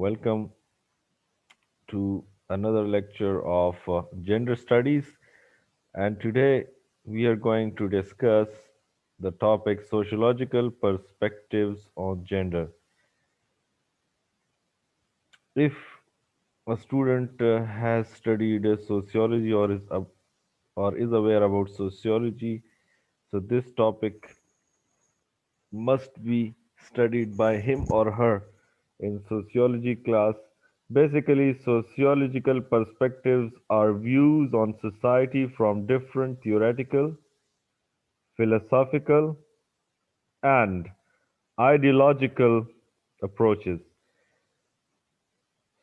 Welcome to another lecture of gender studies. And today we are going to discuss the topic sociological perspectives on gender. If a student has studied sociology or is aware about sociology, so this topic must be studied by him or her in sociology class. Basically, sociological perspectives are views on society from different theoretical, philosophical, and ideological approaches.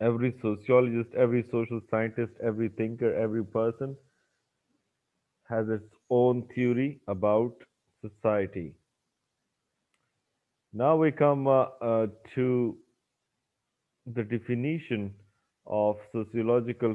Every sociologist, every social scientist, every thinker, every person has its own theory about society. Now we come to the definition of sociological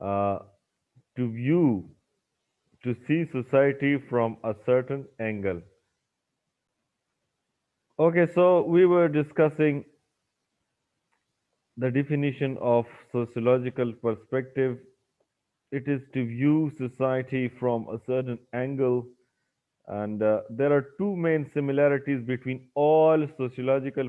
to view, to see society from a certain angle. Okay, so we were discussing the definition of sociological perspective. It is to view society from a certain angle, and there are two main similarities between all sociological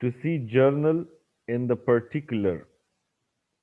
To see journal in the particular,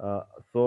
100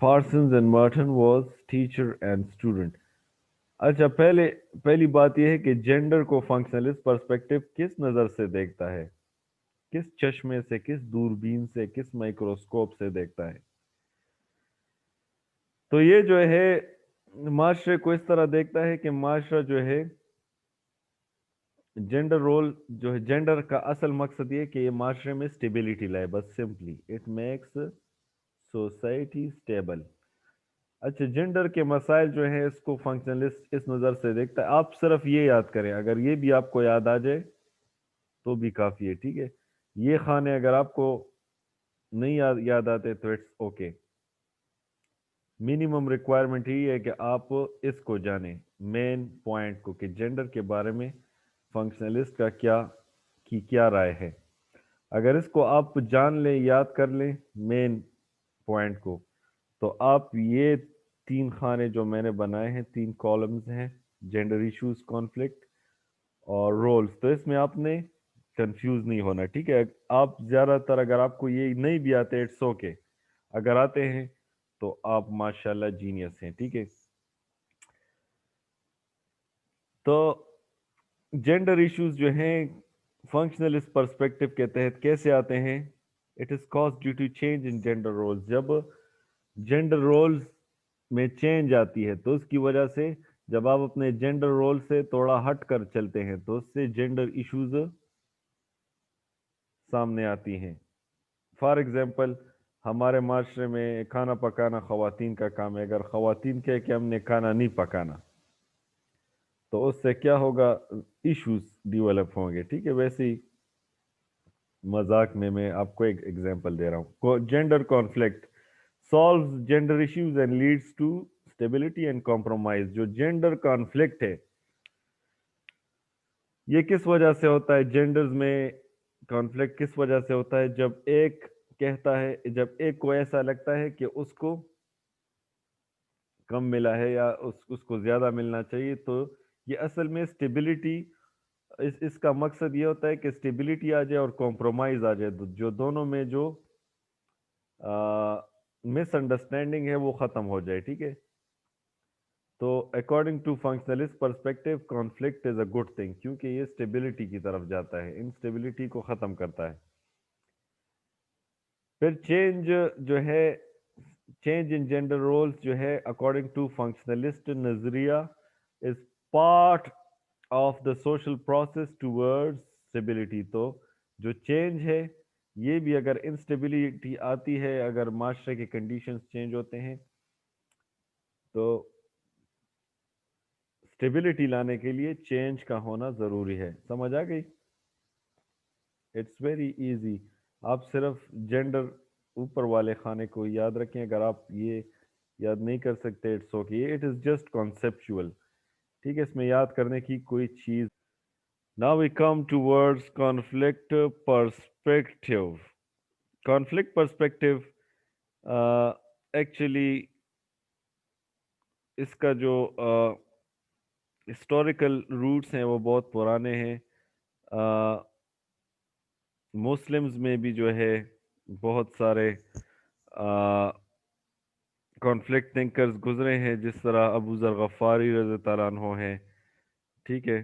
Parsons and Merton was teacher and student. اچھا، پہلی بات یہ ہے کہ gender کو functionalist perspective کس نظر سے دیکھتا ہے، کس چشمے سے، کس دوربین سے، کس مائکروسکوپ سے دیکھتا ہے؟ تو یہ جو ہے معاشرے کو اس طرح دیکھتا ہے کہ معاشرہ جو ہے جینڈر رول جو ہے، جینڈر کا اصل مقصد یہ کہ یہ معاشرے میں سٹیبلٹی لائے، بس simply it makes society stable. اچھا، جینڈر کے مسائل جو ہیں اس کو فنکشنلسٹ اس نظر سے دیکھتا ہے۔ آپ صرف یہ یاد کریں، اگر یہ بھی آپ کو یاد آ جائے تو بھی کافی ہے، ٹھیک ہے؟ یہ خانے اگر آپ کو نہیں یاد آتے تو اٹس اوکے۔ منیمم ریکوائرمنٹ یہی ہے کہ آپ اس کو جانیں، مین پوائنٹ کو، کہ جینڈر کے بارے میں فنکشنلسٹ کا کیا رائے ہے۔ اگر اس کو آپ جان لیں، یاد کر لیں مین پوائنٹ کو، تو آپ یہ 3 خانے جو میں نے بنائے ہیں، 3 کالمز ہیں، جینڈر ایشوز، کانفلکٹ اور رولز، تو اس میں آپ نے کنفیوز نہیں ہونا، ٹھیک ہے؟ آپ زیادہ تر اگر آپ کو یہ نہیں بھی آتے اٹس اوکے، اگر آتے ہیں تو آپ ماشاءاللہ جینیس ہیں، ٹھیک ہے؟ تو جینڈر ایشوز جو ہیں فنکشنلسٹ پرسپیکٹو کے تحت کیسے آتے ہیں؟ It is cause due to change in gender roles. جب جینڈر رولز میں چینج آتی ہے تو اس کی وجہ سے، جب آپ اپنے جینڈر رول سے تھوڑا ہٹ کر چلتے ہیں تو اس سے جینڈر ایشوز سامنے آتی ہیں۔ فار ایگزامپل، ہمارے معاشرے میں کھانا پکانا خواتین کا کام ہے، اگر خواتین کہے کہ ہم نے کھانا نہیں پکانا تو اس سے کیا ہوگا؟ ایشوز ڈیولپ ہوں گے، ٹھیک ہے؟ ویسے ہی مذاق میں آپ کو ایک ایگزامپل دے رہا ہوں۔ Gender conflict solves gender issues and leads to stability and compromise۔ جو جینڈر کانفلکٹ ہے یہ کس وجہ سے ہوتا ہے؟ جینڈرز میں کانفلکٹ کس وجہ سے ہوتا ہے؟ جب ایک کہتا ہے، جب ایک کو ایسا لگتا ہے کہ اس کو کم ملا ہے یا اس کو زیادہ ملنا چاہیے، تو یہ اصل میں اسٹیبلٹی، اس کا مقصد یہ ہوتا ہے کہ اسٹیبلٹی آ جائے اور کمپرومائز آ جائے، جو دونوں میں جو مس انڈرسٹینڈنگ ہے وہ ختم ہو جائے، ٹھیک ہے؟ تو according to functionalist perspective conflict is a good thing, کیونکہ یہ اسٹیبلٹی کی طرف جاتا ہے، انسٹیبلٹی کو ختم کرتا ہے۔ پھر چینج جو ہے، چینج ان جینڈر رولز جو ہے اکارڈنگ ٹو فنکشنلسٹ نظریہ is part of the social process toward stability. تو جو چینج ہے یہ بھی، اگر انسٹیبلٹی آتی ہے، اگر معاشرے کے کنڈیشنز چینج ہوتے ہیں تو اسٹیبلٹی لانے کے لیے چینج کا ہونا ضروری ہے۔ سمجھ آ گئی؟ It's very easy. آپ صرف جینڈر اوپر والے خانے کو یاد رکھیں، اگر آپ یہ یاد نہیں کر سکتے it's okay, it is just conceptual, ٹھیک ہے؟ اس میں یاد کرنے کی کوئی چیز۔ Now we come to words conflict perspective. Conflict perspective actually اس کا جو ہسٹوریکل روٹس ہیں وہ بہت پرانے ہیں۔ مسلمز میں بھی جو ہے بہت سارے کانفلکٹ تھنکرز گزرے ہیں، جس طرح ابو ذر غفاری رضی اللہ عنہ ہیں، ٹھیک ہے؟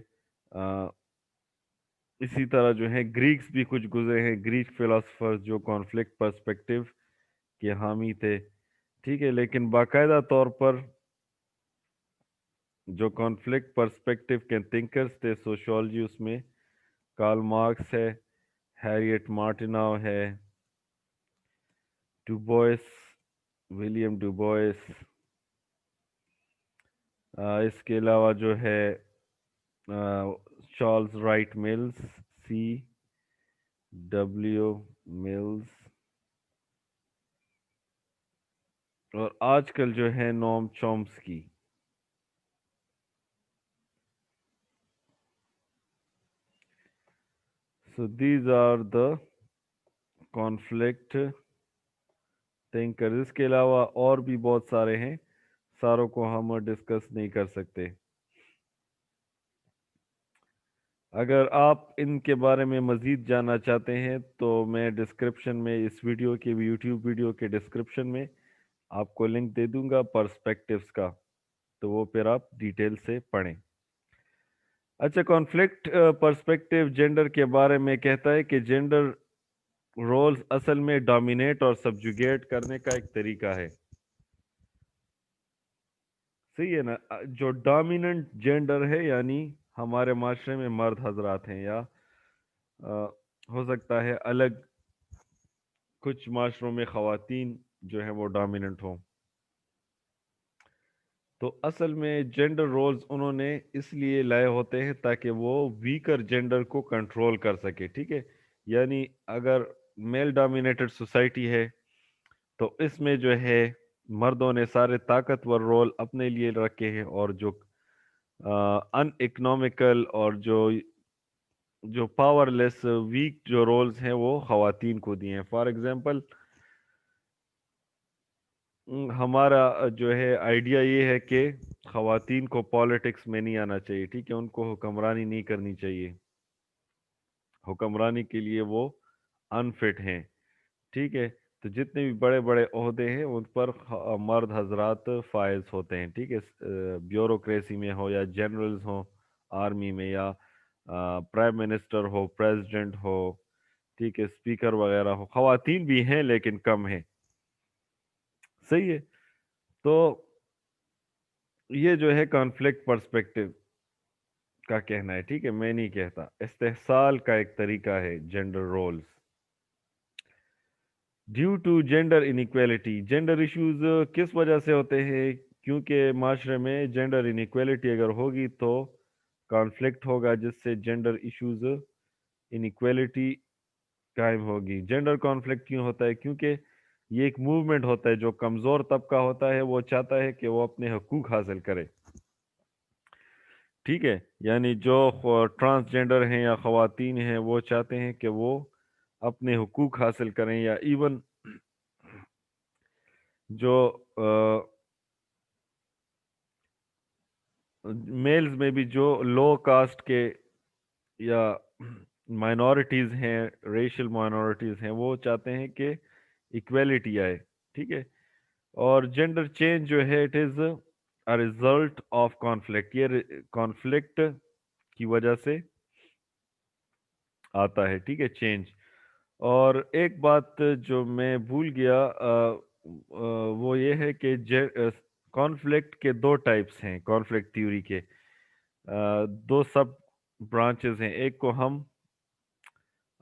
اسی طرح جو ہے گریکس بھی کچھ گزرے ہیں، گریک فلاسفرز جو کانفلکٹ پرسپیکٹیو کے حامی تھے، ٹھیک ہے؟ لیکن باقاعدہ طور پر جو کانفلکٹ پرسپیکٹیو کے تھنکرز تھے سوشیولوجی، اس میں کارل مارکس ہے، ہیریٹ مارٹیناؤ ہے، ڈوبوئس، ولیم ڈوبوئس، اس کے علاوہ جو ہے Charles Wright Mills, C W Mills, اور آج کل جو ہے Noam Chomsky. So these are the conflict thinkers۔ اس کے علاوہ اور بھی بہت سارے ہیں، ساروں کو ہم ڈسکس نہیں کر سکتے۔ اگر آپ ان کے بارے میں مزید جاننا چاہتے ہیں تو میں ڈسکرپشن میں اس ویڈیو کے، یوٹیوب ویڈیو کے ڈسکرپشن میں آپ کو لنک دے دوں گا پرسپیکٹیوز کا، تو وہ پھر آپ ڈیٹیل سے پڑھیں. اچھا، کانفلکٹ پرسپیکٹیو جینڈر کے بارے میں کہتا ہے کہ جینڈر رولز اصل میں ڈومینیٹ اور سبجوگیٹ کرنے کا ایک طریقہ ہے. صحیح ہے نا؟ جو ڈومیننٹ جینڈر ہے یعنی ہمارے معاشرے میں مرد حضرات ہیں، یا ہو سکتا ہے الگ کچھ معاشروں میں خواتین جو ہیں وہ ڈومیننٹ ہوں. تو اصل میں جینڈر رولز انہوں نے اس لیے لائے ہوتے ہیں تاکہ وہ ویکر جینڈر کو کنٹرول کر سکے. ٹھیک ہے، یعنی اگر میل ڈومینیٹڈ سوسائٹی ہے تو اس میں جو ہے مردوں نے سارے طاقتور رول اپنے لیے رکھے ہیں، اور جو ان اکنامکل اور جو پاور لیس ویک جو رولز ہیں وہ خواتین کو دیے ہیں. فار ایگزامپل، ہمارا جو ہے آئیڈیا یہ ہے کہ خواتین کو پالیٹکس میں نہیں آنا چاہیے. ٹھیک ہے، ان کو حکمرانی نہیں کرنی چاہیے، حکمرانی کے لیے وہ انفٹ ہیں. ٹھیک ہے، تو جتنے بھی بڑے بڑے عہدے ہیں ان پر مرد حضرات فائز ہوتے ہیں. ٹھیک ہے، بیوروکریسی میں ہو یا جنرلز ہوں آرمی میں، یا پرائم منسٹر ہو، پریزیڈنٹ ہو، ٹھیک ہے، اسپیکر وغیرہ ہو، خواتین بھی ہیں لیکن کم ہیں. صحیح ہے. تو یہ جو ہے کانفلکٹ پرسپیکٹیو کا کہنا ہے. ٹھیک ہے، میں نہیں کہتا. استحصال کا ایک طریقہ ہے gender roles. Due to gender inequality, gender issues کس وجہ سے ہوتے ہیں؟ کیونکہ معاشرے میں جینڈر انیکویلٹی اگر ہوگی تو کانفلکٹ ہوگا، جس سے جینڈر ایشوز انیکویلٹی قائم ہوگی. جینڈر کانفلکٹ کیوں ہوتا ہے؟ کیونکہ یہ ایک موومنٹ ہوتا ہے. جو کمزور طبقہ ہوتا ہے وہ چاہتا ہے کہ وہ اپنے حقوق حاصل کرے. ٹھیک ہے، یعنی جو ٹرانسجینڈر ہیں یا خواتین ہیں وہ چاہتے ہیں کہ وہ اپنے حقوق حاصل کریں، یا ایون جو میلز میں بھی جو لو کاسٹ کے یا مائنورٹیز ہیں، ریشل مائنورٹیز ہیں، وہ چاہتے ہیں کہ ایکویلٹی آئے. ٹھیک ہے، اور جینڈر چینج جو ہے it is a result of conflict. یہ کانفلکٹ کی وجہ سے آتا ہے. ٹھیک ہے، چینج. اور ایک بات جو میں بھول گیا وہ یہ ہے کہ کانفلکٹ کے دو ٹائپس ہیں. کانفلکٹ تھیوری کے دو سب برانچز ہیں. ایک کو ہم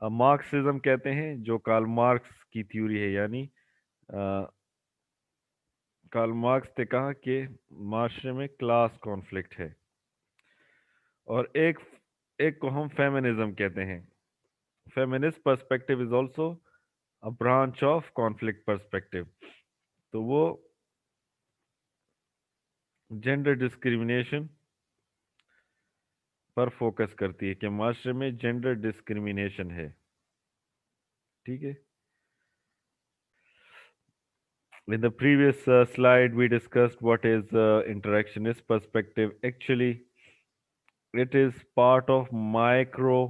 مارکسزم کہتے ہیں، جو کارل مارکس کی تھیوری ہے. یعنی کارل مارکس نے کہا کہ معاشرے میں کلاس کانفلکٹ ہے. اور ایک کو ہم فیمنزم کہتے ہیں. Feminist perspective is also a branch of conflict perspective. تو وہ جینڈر ڈسکریمنیشن پر فوکس کرتی ہے کہ معاشرے میں جینڈر ڈسکریمنیشن ہے. ٹھیک ہے. In the previous slide we discussed what is interactionist perspective. Actually it is part of micro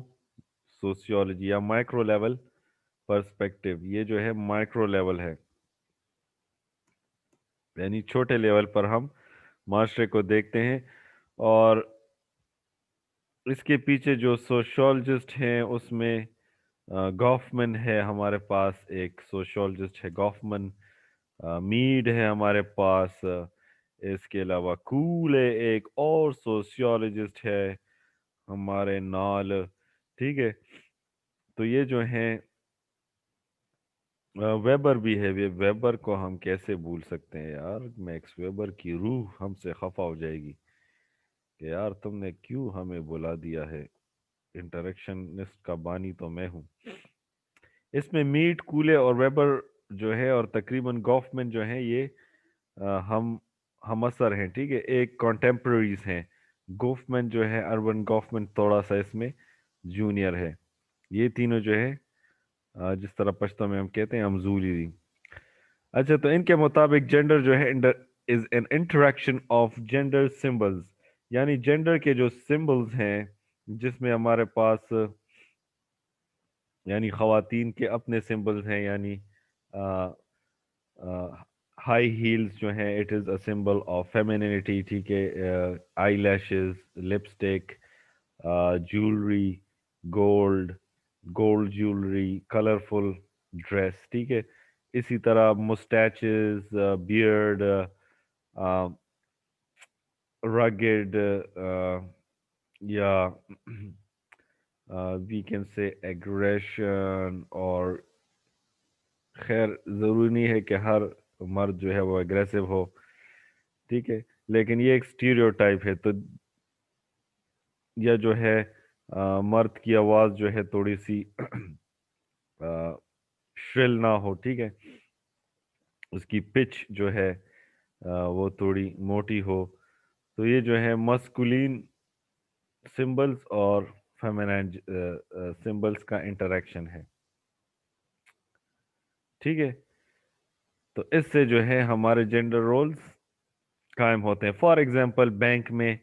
sociology یا micro level perspective. یہ جو ہے micro level ہے، یعنی چھوٹے لیول پر ہم معاشرے کو دیکھتے ہیں. اور اس کے پیچھے جو سوشولوجسٹ ہیں اس میں گافمن ہے ہمارے پاس، ایک سوشولوجسٹ ہے گافمن. میڈ ہے ہمارے پاس. اس کے علاوہ کول ہے، ایک اور سوشیولوجسٹ ہے ہمارے نال. ٹھیک ہے، تو یہ جو ہیں ویبر بھی ہے. ویبر کو ہم کیسے بھول سکتے ہیں یار؟ میکس ویبر کی روح ہم سے خفا ہو جائے گی کہ یار تم نے کیوں ہمیں بلا دیا ہے. انٹریکشنسٹ کا بانی تو میں ہوں. اس میں میٹ، کولے اور ویبر جو ہے، اور تقریباً گافمن جو ہیں، یہ ہم اثر ہیں. ٹھیک ہے، ایک کانٹمپریریز ہیں. گوفمن جو ہے، اربن گوفمن تھوڑا سا اس میں جونیئر ہے. یہ تینوں جو ہے جس طرح پشتو میں ہم کہتے ہیں امزولی دی. اچھا، تو ان کے مطابق جینڈر جو ہے is an interaction of gender symbols. یعنی جینڈر کے جو سمبلز ہیں جس میں ہمارے پاس یعنی خواتین کے اپنے سمبلز ہیں، یعنی ہائی ہیلز جو ہیں it is a symbol of femininity, ٹھیک ہے. Eyelashes, lipstick, jewellery, gold, gold jewellery, colourful dress, ٹھیک ہے. اسی طرح مسٹیچز، بیئرڈ، رگڈ، یا وی کین سے ایگریشن. اور خیر ضروری نہیں ہے کہ ہر مرد جو ہے وہ اگریسو ہو، ٹھیک ہے، لیکن یہ ایک اسٹیریو ٹائپ ہے. تو یا جو ہے مرد کی آواز جو ہے تھوڑی سی شرل نہ ہو، ٹھیک ہے، اس کی پچ جو ہے وہ تھوڑی موٹی ہو. تو یہ جو ہے مسکولین سمبلز اور فیمینائن سمبلز کا انٹریکشن ہے، ٹھیک ہے. تو اس سے جو ہے ہمارے جینڈر رولز قائم ہوتے ہیں. فار ایگزامپل بینک میں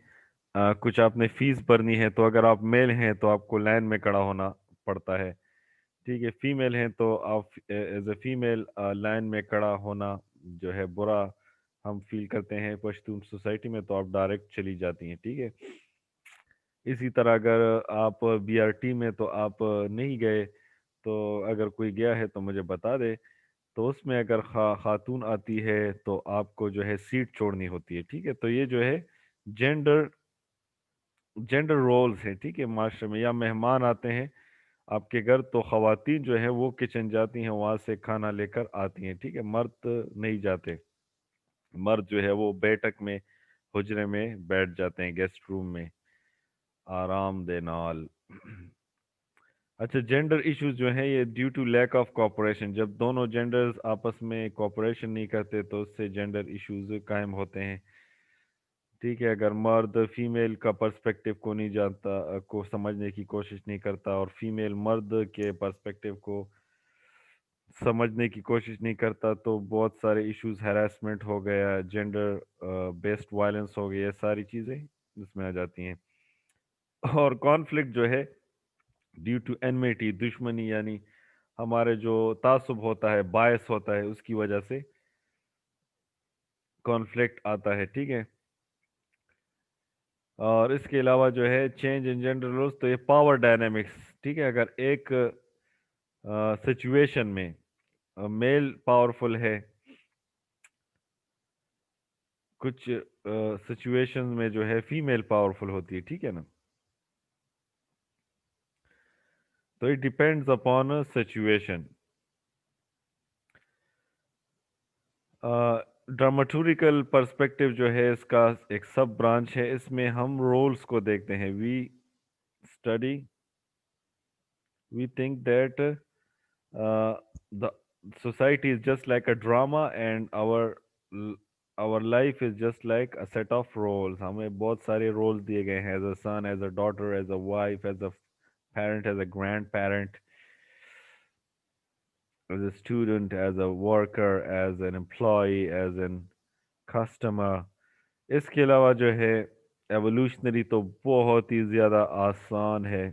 کچھ آپ نے فیس بھرنی ہے، تو اگر آپ میل ہیں تو آپ کو لائن میں کھڑا ہونا پڑتا ہے، ٹھیک ہے. فیمیل ہیں تو آپ ایز اے فیمیل لائن میں کھڑا ہونا جو ہے برا ہم فیل کرتے ہیں پشتون سوسائٹی میں، تو آپ ڈائریکٹ چلی جاتی ہیں، ٹھیک ہے. اسی طرح اگر آپ بی آر ٹی میں تو آپ نہیں گئے، تو اگر کوئی گیا ہے تو مجھے بتا دے. تو اس میں اگر خاتون آتی ہے تو آپ کو جو ہے سیٹ چھوڑنی ہوتی ہے، ٹھیک ہے. تو یہ جو ہے جینڈر جینڈر رولز ہیں، ٹھیک ہے. معاشرے میں یا مہمان آتے ہیں آپ کے گھر، تو خواتین جو ہیں وہ کچن جاتی ہیں، وہاں سے کھانا لے کر آتی ہیں، ٹھیک ہے. مرد نہیں جاتے، مرد جو ہے وہ بیٹھک میں حجرے میں بیٹھ جاتے ہیں، گیسٹ روم میں آرام دے نال. اچھا، جینڈر ایشوز جو ہیں یہ due to lack of cooperation, جب دونوں جینڈرز آپس میں کوآپریشن نہیں کرتے تو اس سے جینڈر ایشوز قائم ہوتے ہیں، ٹھیک ہے. اگر مرد فیمیل کا پرسپیکٹیو کو نہیں جانتا، کو سمجھنے کی کوشش نہیں کرتا، اور فیمیل مرد کے پرسپیکٹیو کو سمجھنے کی کوشش نہیں کرتا، تو بہت سارے ایشوز، ہیراسمنٹ ہو گیا، جینڈر بیسڈ وائلنس ہو گیا، یہ ساری چیزیں اس میں آ جاتی ہیں. اور کانفلکٹ جو ہے ڈیو ٹو انمیٹی، دشمنی، یعنی ہمارے جو تعصب ہوتا ہے، باعث ہوتا ہے، اس کی وجہ سے کانفلکٹ آتا ہے، ٹھیک ہے. اور اس کے علاوہ جو ہے چینج ان جینڈر رولز، تو یہ پاور ڈائنامکس، ٹھیک ہے. اگر ایک سچویشن میں میل پاورفل ہے، کچھ سچویشن میں جو ہے فیمیل پاورفل ہوتی ہے، ٹھیک ہے نا. تو it depends upon situation. Dramaturgical perspective جو ہے اس کا ایک سب برانچ ہے، اس میں ہم رولز کو دیکھتے ہیں. We study, we think that the society is just like a drama and our life is just like a set of roles. ہمیں بہت سارے رولز دیے گئے ہیں، as a son, as a daughter, as a wife, as a parent, as a grandparent, as a student, as a worker, as an employee, as an customer. اس کے علاوہ جو ہے ایوولوشنری تو بہت ہی زیادہ آسان ہے.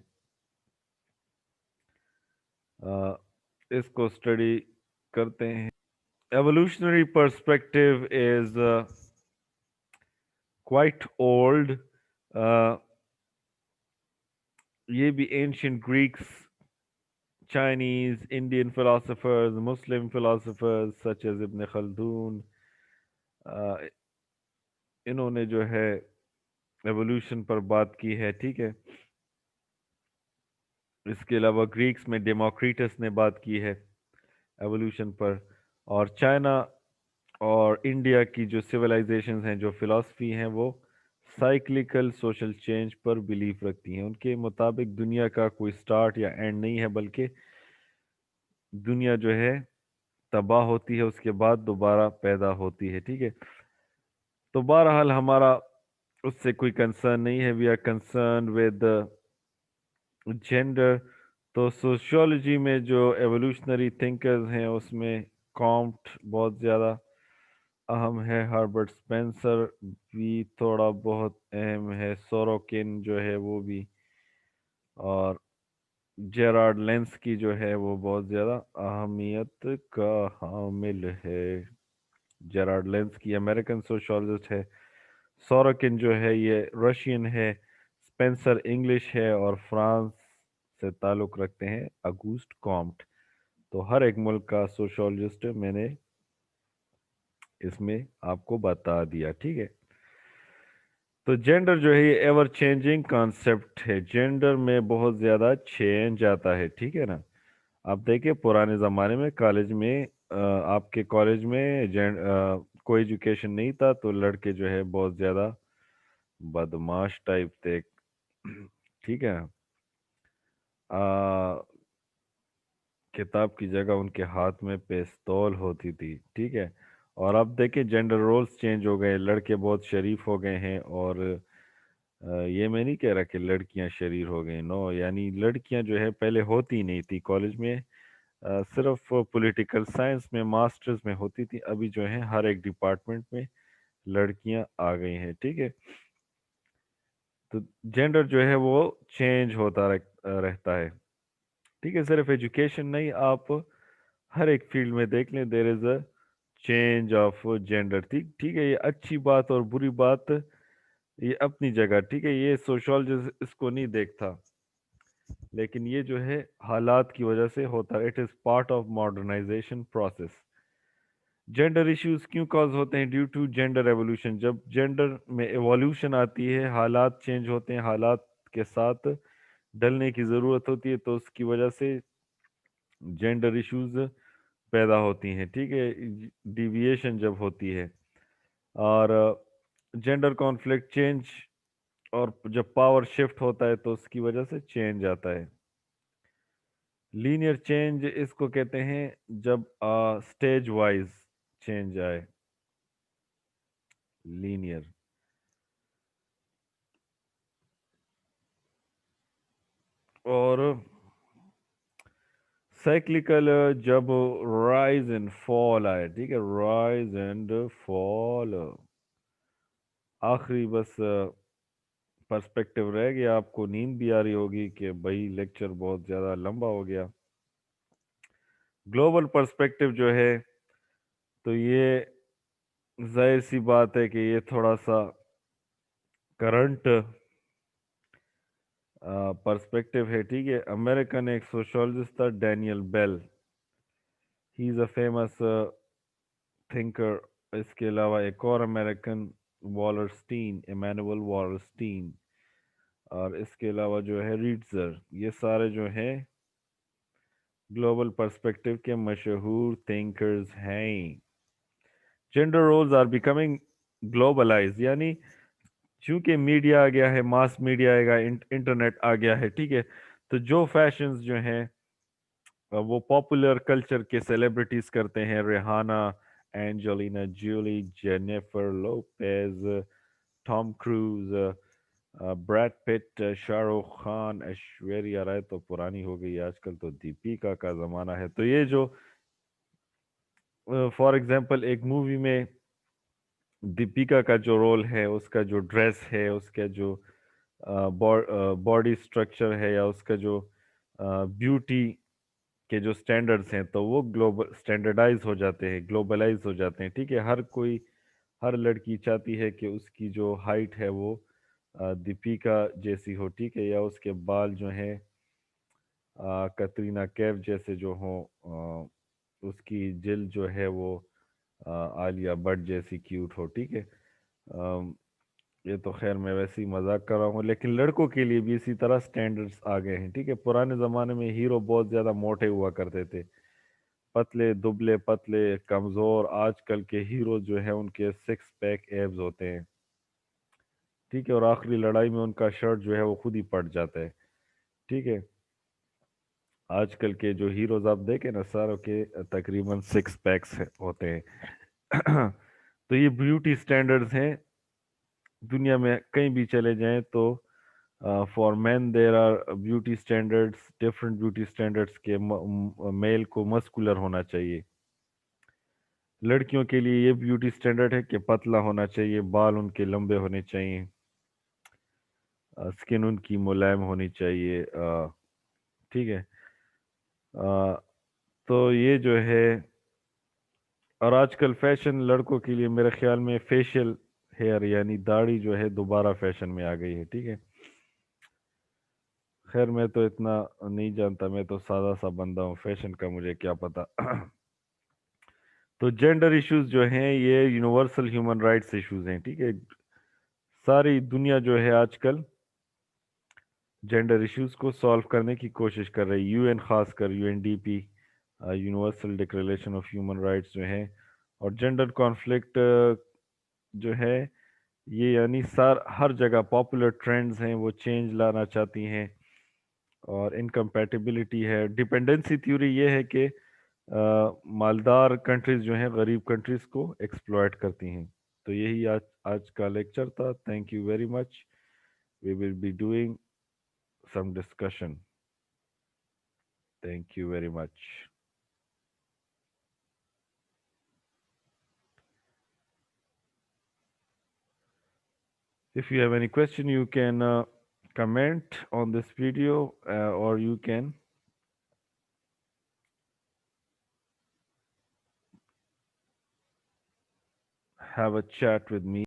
اس کو اسٹڈی کرتے ہیں. Evolutionary perspective is quite old. یہ بھی ancient Greeks, Chinese, Indian philosophers, Muslim philosophers such as Ibn Khaldun, انہوں نے جو ہے ایوولوشن پر بات کی ہے، ٹھیک ہے. اس کے علاوہ گریکس میں ڈیموکریٹس نے بات کی ہے ایوولوشن پر. اور چائنا اور انڈیا کی جو سویلائزیشنز ہیں، جو فلاسفی ہیں، وہ سائیکلیکل سوشل چینج پر بیلیف رکھتی ہیں. ان کے مطابق دنیا کا کوئی سٹارٹ یا اینڈ نہیں ہے، بلکہ دنیا جو ہے تباہ ہوتی ہے، اس کے بعد دوبارہ پیدا ہوتی ہے، ٹھیک ہے. تو بہرحال ہمارا اس سے کوئی کنسرن نہیں ہے. We are concern with gender. تو سوشیولوجی میں جو ایوولوشنری تھنکرز ہیں اس میں کامٹ بہت زیادہ اہم ہے، ہربرٹ سپینسر بھی تھوڑا بہت اہم ہے، سوروکن جو ہے وہ بھی، اور جیرارڈ لینس کی جو ہے وہ بہت زیادہ اہمیت کا حامل ہے. جیرارڈ لینسکی امریکن سوشولوجسٹ ہے، سوروکن جو ہے یہ رشین ہے، اسپینسر انگلش ہے، اور فرانس سے تعلق رکھتے ہیں اگوسٹ کامٹ۔ تو ہر ایک ملک کا سوشولوجسٹ میں نے اس میں آپ کو بتا دیا، ٹھیک ہے۔ تو جینڈر جو ہے یہ ایور چینجنگ کانسیپٹ ہے، جینڈر میں بہت زیادہ چینج آتا ہے، ٹھیک ہے نا۔ آپ دیکھیں پرانے زمانے میں کالج میں آپ کے کالج میں کوئی ایجوکیشن نہیں تھا، تو لڑکے جو ہے بہت زیادہ بدماش ٹائپ تھے، ٹھیک ہے۔ کتاب کی جگہ ان کے ہاتھ میں پستول ہوتی تھی، ٹھیک ہے۔ اور اب دیکھیں جینڈر رولز چینج ہو گئے، لڑکے بہت شریف ہو گئے ہیں، اور یہ میں نہیں کہہ رہا کہ لڑکیاں شریر ہو گئیں، نو، یعنی لڑکیاں جو ہے پہلے ہوتی نہیں تھی کالج میں، صرف پولیٹیکل سائنس میں ماسٹرز میں ہوتی تھی، ابھی جو ہے ہر ایک ڈپارٹمنٹ میں لڑکیاں آ گئی ہیں، ٹھیک ہے۔ تو جینڈر جو ہے وہ چینج ہوتا رہتا ہے، ٹھیک ہے۔ صرف ایجوکیشن نہیں، آپ ہر ایک فیلڈ میں دیکھ لیں، دیر از اے چینج آف جینڈر، ٹھیک ہے۔ یہ اچھی بات اور بری بات یہ اپنی جگہ، ٹھیک ہے، یہ سوشولوجسٹ اس کو نہیں دیکھتا، لیکن یہ جو ہے حالات کی وجہ سے ہوتا ہے، it is part of modernization process. Gender issues کیوں کاز ہوتے ہیں؟ ڈیو ٹو جینڈر ایوولوشن، جب جینڈر میں ایوولوشن آتی ہے، حالات چینج ہوتے ہیں، حالات کے ساتھ ڈلنے کی ضرورت ہوتی ہے، تو اس کی وجہ سے جینڈر ایشوز پیدا ہوتی ہیں، ٹھیک ہے، ڈیویشن جب ہوتی ہے، اور جینڈر کانفلکٹ چینج، اور جب پاور شفٹ ہوتا ہے تو اس کی وجہ سے چینج آتا ہے۔ لینئر چینج اس کو کہتے ہیں جب سٹیج وائز چینج آئے، لینئر۔ اور سائیکلیکل جب رائز اینڈ فال آئے، ٹھیک ہے، رائز اینڈ فال۔ آخری بس پرسپیکٹیو رہ گیا، آپ کو نیند بھی آ رہی ہوگی کہ بھائی لیکچر بہت زیادہ لمبا ہو گیا۔ گلوبل پرسپیکٹیو جو ہے تو یہ ظاہر سی بات ہے کہ یہ تھوڑا سا کرنٹ پرسپیکٹیو ہے، ٹھیک ہے۔ امریکن ایک سوشولوجسٹ تھا Daniel Bell, he is a famous thinker. اس کے علاوہ ایک اور امریکن والرسٹین، ایمینول والرسٹین، اور اس کے علاوہ جو ہے ریڈزر، یہ سارے جو ہیں گلوبل پرسپیکٹیو کے مشہور تھنکرز ہیں۔ Gender roles are becoming globalize, یعنی چونکہ میڈیا آ گیا ہے، ماس میڈیا آئے گا، انٹرنیٹ آ گیا ہے، ٹھیک ہے، تو جو فیشنز جو ہیں وہ پاپولر کلچر کے سیلیبریٹیز کرتے ہیں، Rihanna, Angelina Jolie, Jennifer Lopez, Tom Cruise, Brad Pitt, Shah Rukh Khan, Aishwarya Rai تو پرانی ہو گئی، آج کل تو دیپیکا کا زمانہ ہے۔ تو یہ جو فار ایگزامپل ایک مووی میں دیپیکا کا جو رول ہے، اس کا جو ڈریس ہے، اس کا جو باڈی سٹرکچر ہے، یا اس کا جو بیوٹی کے جو سٹینڈرڈز ہیں، تو وہ گلوبل سٹینڈرڈائز ہو جاتے ہیں، گلوبلائز ہو جاتے ہیں، ٹھیک ہے۔ ہر کوئی، ہر لڑکی چاہتی ہے کہ اس کی جو ہائٹ ہے وہ دیپیکا جیسی ہو، ٹھیک ہے، یا اس کے بال جو ہیں کترینہ کیف جیسے جو ہوں، اس کی جلد جو ہے وہ عالیہ بٹ جیسی کیوٹ ہو، ٹھیک ہے۔ یہ تو خیر میں ویسے ہی مذاق کر رہا ہوں، لیکن لڑکوں کے لیے بھی اسی طرح سٹینڈرڈز آ گئے ہیں، ٹھیک ہے۔ پرانے زمانے میں ہیرو بہت زیادہ موٹے ہوا کرتے تھے، پتلے دبلے پتلے کمزور، آج کل کے ہیرو جو ہیں ان کے سکس پیک ایبز ہوتے ہیں، ٹھیک ہے، اور آخری لڑائی میں ان کا شرٹ جو ہے وہ خود ہی پٹ جاتا ہے، ٹھیک ہے۔ آج کل کے جو ہیروز آپ دیکھیں نا، ساروں کے تقریباً سکس پیکس ہوتے ہیں۔ تو یہ بیوٹی سٹینڈرڈز ہیں، دنیا میں کہیں بھی چلے جائیں تو for men there are beauty standards, different beauty standards کے، میل کو مسکولر ہونا چاہیے، لڑکیوں کے لیے یہ بیوٹی اسٹینڈرڈ ہے کہ پتلا ہونا چاہیے، بال ان کے لمبے ہونے چاہیے، اسکن ان کی ملائم ہونی چاہیے، ٹھیک ہے۔ تو یہ جو ہے اور آج کل فیشن لڑکوں کے لیے میرے خیال میں فیشیل ہیئر یعنی داڑھی جو ہے دوبارہ فیشن میں آ گئی ہے، ٹھیک ہے۔ خیر میں تو اتنا نہیں جانتا، میں تو سادہ سا بندہ ہوں، فیشن کا مجھے کیا پتا۔ تو جینڈر ایشوز جو ہیں یہ یونیورسل ہیومن رائٹس ایشوز ہیں، ٹھیک ہے۔ ساری دنیا جو ہے آج کل جینڈر ایشوز کو سالو کرنے کی کوشش کر رہی، یو این، خاص کر U N D P, universal declaration of human rights جو ہیں، اور جینڈر کانفلکٹ جو ہے یہ یعنی ہر جگہ پاپولر ٹرینڈز ہیں، وہ چینج لانا چاہتی ہیں، اور انکمپیٹیبلٹی ہے۔ ڈپینڈنسی تھیوری یہ ہے کہ مالدار کنٹریز جو ہیں غریب کنٹریز کو ایکسپلائٹ کرتی ہیں۔ تو یہی آج کا لیکچر تھا۔ Thank you very much, we will be doing some discussion. Thank you very much. If you have any question, you can comment on this video, or you can have a chat with me.